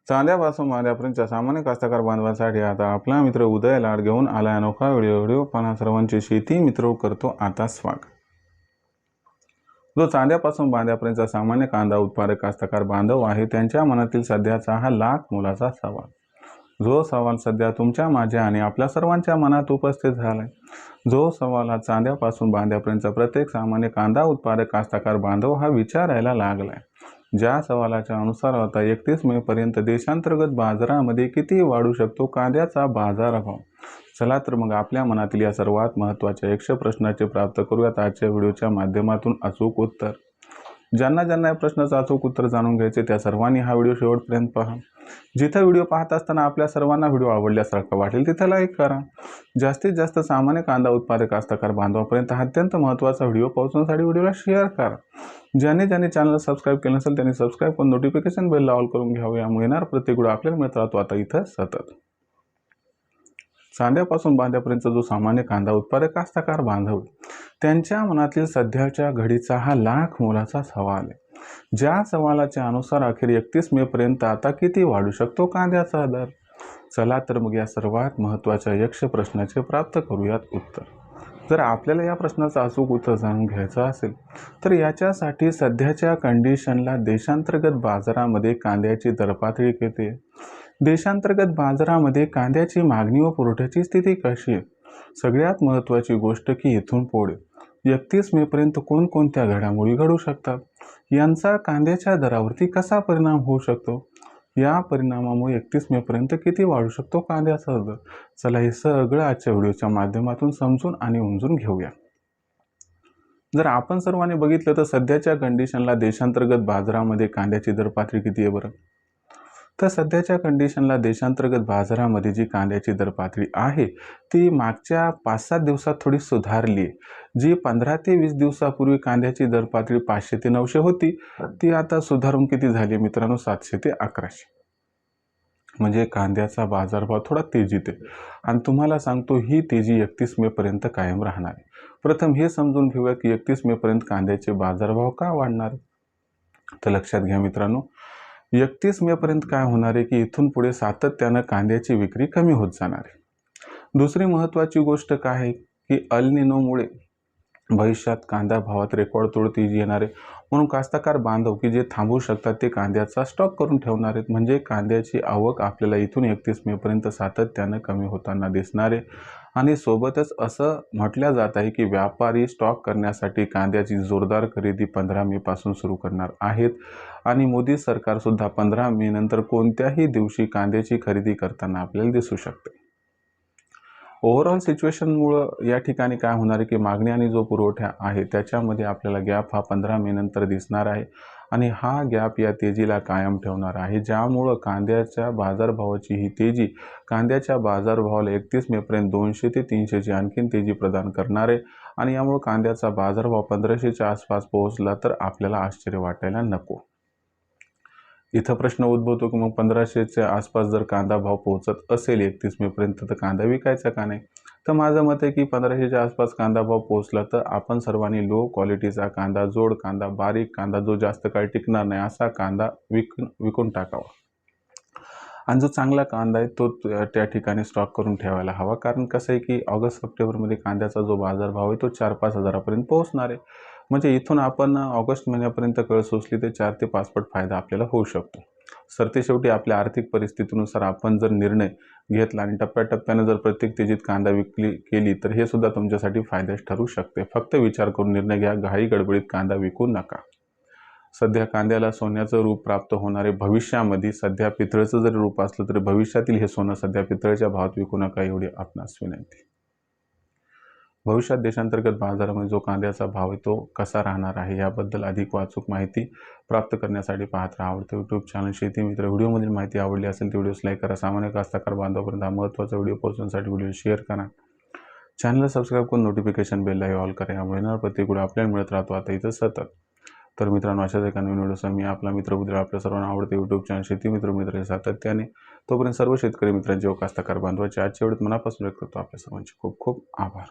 चांद्यापासून बांध्यापर्यंतच्या सामान्य कास्तकार बांधवांसाठी आता आपला मित्र उदय लाड घेऊन आला अनोखा व्हिडिओ पाहणा सर्वांचे शेती मित्र करतो आता स्वागत। जो चांद्यापासून बांध्यापर्यंतचा सामान्य कांदा उत्पादक कास्तकार बांधव आहे त्यांच्या मनातील सध्याचा हा लाख मोलाचा सवाल, जो सवाल सध्या तुमच्या माझ्या आणि आपल्या सर्वांच्या मनात उपस्थित झालाय। जो सवाल हा चांद्यापासून बांध्यापर्यंतचा प्रत्येक सामान्य कांदा उत्पादक कास्तकार बांधव हा विचारायला लागलाय। ज्या सवालाच्या अनुसार आता 31 मे पर्यंत देशांतर्गत बाजारामध्ये किती वाढू शकतो कांद्याचा बाजारभाव। चला तर मग आपल्या मनातील या सर्वात महत्त्वाच्या 100 प्रश्नाचे प्राप्त करूयात आजच्या व्हिडिओच्या माध्यमातून अचूक उत्तर। ज्यांना या प्रश्नाचं अचूक उत्तर जाणून घ्यायचे त्या सर्वांनी हा व्हिडिओ शेवटपर्यंत पहा। जिथे व्हिडिओ पाहत असताना आपल्या सर्वांना व्हिडिओ आवडल्यासारखा वाटेल तिथे लाईक करा। जास्तीत जास्त सामान्य कांदा उत्पादक कास्तकार बांधवांपर्यंत हा अत्यंत महत्त्वाचा व्हिडिओ पोहोचवण्यासाठी व्हिडिओला शेअर करा। ज्यांनी चॅनल सबस्क्राईब केलं नसेल त्यांनी सबस्क्राईब करून नोटिफिकेशन बेलला ऑल करून घ्यावे, यामुळे येणार प्रत्येक व्हिडिओ आपल्याला मिळत राहतो आता इथं सतत। चांद्यापासून बांध्यापर्यंत जो सामान्य कांदा उत्पादक कास्तकार बांधव त्यांच्या मनातील सध्याच्या घडीचा हा लाख मोलाचा सवाल आहे। ज्या सवालाच्या अनुसार अखेर 31 मे पर्यंत आता किती वाढू शकतो कांद्याचा दर। चला तर मग या सर्वात महत्त्वाच्या 100 प्रश्नाचे प्राप्त करूयात उत्तर। जर आपल्याला या प्रश्नाचं अचूक उत्तर जाणून घ्यायचं असेल तर याच्यासाठी सध्याच्या कंडिशनला देशांतर्गत बाजारामध्ये कांद्याची दरपातळी किती आहे, देशांतर्गत बाजारामध्ये कांद्याची मागणी व पुरवठ्याची स्थिती कशी आहे, सगळ्यात महत्त्वाची गोष्ट की इथून पुढे 31 मे पर्यंत कोणकोणत्या घडामोडी घडू शकतात, यांचा कांद्याच्या दरावरती कसा परिणाम होऊ शकतो, या परिणामामुळे 31 मे पर्यंत किती वाढू शकतो कांद्याचा दर। चला हे सगळं आजच्या व्हिडिओच्या माध्यमातून समजून आणि उमजून घेऊया। जर आपण सर्वांनी बघितलं तर सध्याच्या कंडिशनला देशांतर्गत बाजारामध्ये कांद्याची दरपातळी किती आहे बरं, तर सध्याच्या कंडिशनला देशांतर्गत बाजारामध्ये जी कांद्याची दरपातळी आहे ती मागच्या 5-7 दिवसात थोडी सुधारली आहे। जी 15 ते 20 दिवसापूर्वी कांद्याची दरपातळी 500 ते 900 होती ती आता सुधारून किती झाली मित्रांनो 700 ते 1100, म्हणजे कांद्याचा बाजारभाव थोडा तेजीत आहे। आणि तुम्हाला सांगतो ही तेजी 31 मे पर्यंत कायम राहणार आहे। प्रथम हे समजून घेऊया की 31 मे पर्यंत कांद्याचे बाजारभाव का वाढणार, तर लक्षात घ्या मित्रांनो 31 मे पर्यंत काय होणार आहे की इथून पुढे सातत्यानं कांद्याची विक्री कमी होत जाणार आहे। दुसरी महत्त्वाची गोष्ट काय आहे की अल निनोमुळे भविष्यात कांदा भावात रेकॉर्ड तोड तेजी येणार आहे, म्हणून कास्तकार बांधव की जे थांबू शकतात ते कांद्याचा स्टॉक करून ठेवणार आहेत, म्हणजे कांद्याची आवक आपल्याला इथून 31 मे पर्यंत सातत्यानं कमी होताना दिसणार आहे। आणि सोबतच असं म्हटलं जात आहे की व्यापारी स्टॉक करण्यासाठी कांद्याची जोरदार खरेदी 15 मे पासून सुरू करणार आहेत आणि मोदी सरकार सुद्धा 15 मे नंतर कोणत्याही दिवशी कांद्याची खरेदी करताना आपल्याला दिसू शकते। ओव्हरऑल सिच्युएशनमुळे या ठिकाणी काय होणार आहे की मागणी आणि जो पुरवठा आहे त्याच्यामध्ये आपल्याला गॅप हा 15 मे नंतर दिसणार आहे आणि हा गॅप या तेजीला कायम ठेवणार आहे, ज्यामुळं कांद्याच्या बाजारभावाची ही तेजी कांद्याच्या बाजारभावाला 31 मे पर्यंत 200 ते 300 ची आणखीन तेजी प्रदान करणार आहे। आणि यामुळे कांद्याचा बाजारभाव 1500च्या आसपास पोहोचला तर आपल्याला आश्चर्य वाटायला नको। इथं प्रश्न उद्भवतो की मग 1500च्या आसपास जर कांदा भाव पोहोचत असेल 31 मे पर्यंत तर कांदा विकायचा का नाही, तर माझं मत आहे की 1500च्या आसपास कांदा भाव पोहोचला तर आपण सर्वांनी लो क्वालिटीचा कांदा, जोड कांदा, बारीक कांदा जो जास्त काळ टिकणार नाही असा कांदा विकून टाकावा आणि जो चांगला कांदा आहे तो त्या ठिकाणी स्टॉक करून ठेवायला हवा। कारण कसं आहे की ऑगस्ट सप्टेंबरमध्ये कांद्याचा जो बाजारभाव आहे तो 4-5 हजारापर्यंत पोहोचणार आहे, म्हणजे इथून आपण ऑगस्ट महिन्यापर्यंत कळ सोसली तर 4 ते 5 पट फायदा आपल्याला होऊ शकतो। सरतेशेवटी आपल्या आर्थिक परिस्थितीनुसार आपण जर निर्णय घेतला आणि टप्प्याटप्प्याने जर प्रत्येक तेजीत कांदा विक्री केली तर हे सुद्धा तुमच्यासाठी फायद्याच ठरू शकते। फक्त विचार करून निर्णय घ्या, घाई गडबडीत कांदा विकू नका। सध्या कांद्याला सोन्याचं रूप प्राप्त होणारे भविष्यामध्ये, सध्या पितळेचं जरी रूप असलं तरी भविष्यातील हे सोनं सध्या पितळेच्या भावात विकू नका एवढी आपणास विनंती। भविष्यात देशांतर्गत बाजारामध्ये जो कांद्याचा भाव आहे तो कसा राहणार आहे याबद्दल अधिक अचूक माहिती प्राप्त करण्यासाठी पाहत राहा आवडते यूट्यूब चॅनल शेती मित्र। व्हिडिओमधील माहिती आवडली असेल तर व्हिडिओस लाईक करा, सामान्य कास्तकार बांधवांपर्यंत हा महत्त्वाचा व्हिडिओ पोहोचवण्यासाठी व्हिडिओ शेअर करा, चॅनलला सबस्क्राईब करून नोटिफिकेशन बेलला ऑल करा, यामुळे येणार प्रत्येक व्हिडिओ आपल्याला मिळत राहतो आता इथं सतत। तर मित्रांनो अशाच एका नवीन व्हिडिओसह मी आपला मित्र उद्या आपल्या सर्वांना आवडते यूट्यूब चॅनल शेती मित्र सातत्याने। तोपर्यंत सर्व शेतकरी मित्रांचे व कास्तकार बांधवांचे आजच्या व्हिडिओत मनापासून व्यक्त करतो आपल्या सर्वांचे खूप खूप आभार।